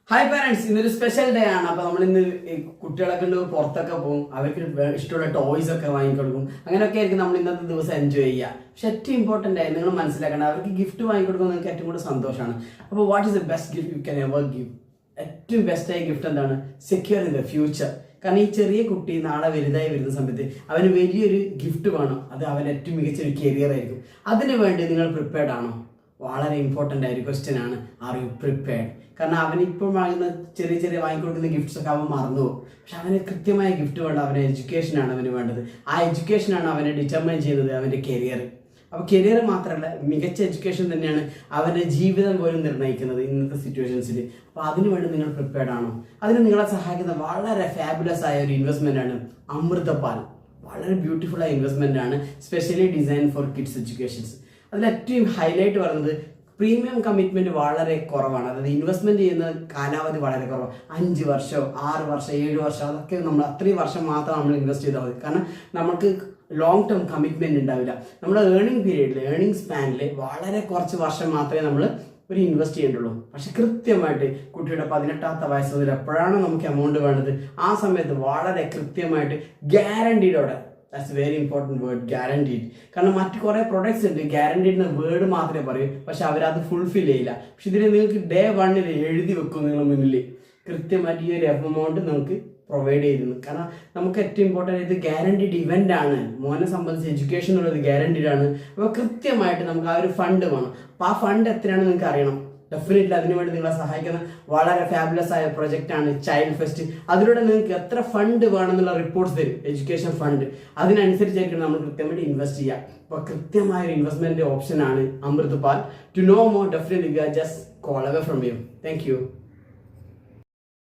Hi parents, ഇന്നൊരു special day ആണ്. അപ്പൊ നമ്മൾ ഇന്ന് കുട്ടികളൊക്കെ ഉണ്ട് പുറത്തൊക്കെ പോകും, അവർക്ക് ഇഷ്ടമുള്ള ടോയ്സ് ഒക്കെ വാങ്ങിക്കൊടുക്കും. അങ്ങനെയൊക്കെ ആയിരിക്കും നമ്മൾ ഇന്നത്തെ ദിവസം എൻജോയ് ചെയ്യുക. പക്ഷെ ഏറ്റവും ഇമ്പോർട്ടൻ്റ് ആയി നിങ്ങൾ മനസ്സിലാക്കേണ്ടത്, അവർക്ക് ഗിഫ്റ്റ് വാങ്ങിക്കൊടുക്കുന്നത് നിങ്ങൾക്ക് ഏറ്റവും കൂടുതൽ സന്തോഷമാണ്. അപ്പോൾ what is the best gift you can ever give? ഏറ്റവും ബെസ്റ്റായ ഗിഫ്റ്റ് എന്താണ്? Secure in the future. കാരണം ഈ ചെറിയ കുട്ടി നാളെ വലുതായി വരുന്ന സമയത്ത് അവന് വലിയൊരു ഗിഫ്റ്റ് വേണം. അത് അവന് ഏറ്റവും മികച്ചൊരു കരിയർ ആയിരിക്കും. അതിനു വേണ്ടി നിങ്ങൾ പ്രിപ്പയർഡ് ആണോ? വളരെ ഇമ്പോർട്ടൻ്റ് ആയ ഒരു ക്വസ്റ്റ്യൻ ആണ്, ആർ യു പ്രിപ്പയർഡ്? കാരണം അവനിപ്പോൾ വാങ്ങുന്ന ചെറിയ ചെറിയ വാങ്ങിക്കൊടുക്കുന്ന ഗിഫ്റ്റ്സ് ഒക്കെ അവൻ മറന്നു പോകും. പക്ഷെ അവന് കൃത്യമായ ഗിഫ്റ്റ് വേണ്ട. അവന് എഡ്യൂക്കേഷനാണ് അവന് വേണ്ടത്. ആ എഡ്യൂക്കേഷനാണ് അവനെ ഡിറ്റർമൈൻ ചെയ്യുന്നത് അവൻ്റെ കരിയർ. അപ്പോൾ കരിയർ മാത്രമല്ല, മികച്ച എഡ്യൂക്കേഷൻ തന്നെയാണ് അവൻ്റെ ജീവിതം പോലും നിർണ്ണയിക്കുന്നത് ഇന്നത്തെ സിറ്റുവേഷൻസിൽ. അപ്പോൾ അതിനുവേണ്ടി നിങ്ങൾ പ്രിപ്പയർഡ് ആണോ? അതിന് നിങ്ങളെ സഹായിക്കുന്ന വളരെ ഫാബുലസ് ആയ ഒരു ഇൻവെസ്റ്റ്മെൻ്റ് ആണ് അമൃതപാൽ. വളരെ ബ്യൂട്ടിഫുൾ ആയ ഇൻവെസ്റ്റ്മെൻ്റ് ആണ്, specially design for kids educations. അതിലേറ്റവും ഹൈലൈറ്റ് പറയുന്നത് പ്രീമിയം കമ്മിറ്റ്മെന്റ് വളരെ കുറവാണ്. അതായത് ഇൻവെസ്റ്റ്മെന്റ് ചെയ്യുന്ന കാലാവധി വളരെ കുറവാണ്. 5 വർഷം 6 വർഷം 7 വർഷം അതൊക്കെ നമ്മൾ അത്രയും വർഷം മാത്രം നമ്മൾ ഇൻവെസ്റ്റ് ചെയ്താൽ മതി. കാരണം നമുക്ക് ലോങ് ടേം കമ്മിറ്റ്മെന്റ് ഉണ്ടാവില്ല. നമ്മുടെ ഏർണിംഗ് പീരീഡിൽ, ഏർണിംഗ് സ്പാനിൽ വളരെ കുറച്ച് വർഷം മാത്രമേ നമ്മൾ ഒരു ഇൻവെസ്റ്റ് ചെയ്യേണ്ടുള്ളൂ. പക്ഷെ കൃത്യമായിട്ട് കുട്ടിയുടെ 18ാമത്തെ വയസ്സ് മുതൽ എപ്പോഴാണോ നമുക്ക് എമൗണ്ട് വേണ്ടത് ആ സമയത്ത് വളരെ കൃത്യമായിട്ട് ഗ്യാരണ്ടീഡോടെ, that's very important word, guaranteed. കാരണം മറ്റു കുറേ പ്രൊഡക്ട്സ് ഉണ്ട്, ഗ്യാരണ്ടീഡ് എന്ന വേർഡ് മാത്രമേ പറയൂ, പക്ഷെ അവരത് ഫുൾഫിൽ ചെയ്യില്ല. പക്ഷെ ഇതിൽ നിങ്ങൾക്ക് ഡേ 1 എഴുതി വെക്കും നിങ്ങൾ മുന്നിൽ, കൃത്യമായിട്ട് ഈ ഒരു എമൗണ്ട് നമുക്ക് പ്രൊവൈഡ് ചെയ്തിരുന്നു. കാരണം നമുക്ക് ഏറ്റവും ഇമ്പോർട്ടൻ്റ് ഇത് ഗ്യാരണ്ടീഡ് ഇവൻ്റ് ആണ്. മോനെ സംബന്ധിച്ച് എഡ്യൂക്കേഷൻ എന്നുള്ളത് ഗ്യാരണ്ടീഡ് ആണ്. അപ്പോൾ കൃത്യമായിട്ട് നമുക്ക് ആ ഒരു ഫണ്ട് വേണം. അപ്പോൾ ആ ഫണ്ട് എത്രയാണെന്ന് നിങ്ങൾക്ക് അറിയണം. ഡെഫിനറ്റ്ലി അതിനുവേണ്ടി നിങ്ങളെ സഹായിക്കുന്ന വളരെ ഫാബുലസ് ആയ പ്രൊജക്റ്റ് ആണ് ചൈൽഡ് ഫെസ്റ്റ്. അതിലൂടെ നിങ്ങൾക്ക് എത്ര ഫണ്ട് വേണമെന്നുള്ള റിപ്പോർട്ട്സ് തരും, എഡ്യൂക്കേഷൻ ഫണ്ട്. അതിനനുസരിച്ചായിരിക്കും നമ്മൾ കൃത്യമായിട്ട് ഇൻവെസ്റ്റ് ചെയ്യുക. അപ്പോൾ കൃത്യമായ ഒരു ഇൻവെസ്റ്റ്മെന്റ് ഓപ്ഷൻ ആണ് Amritpal. To know more, definitely we are just call away from you. Thank U.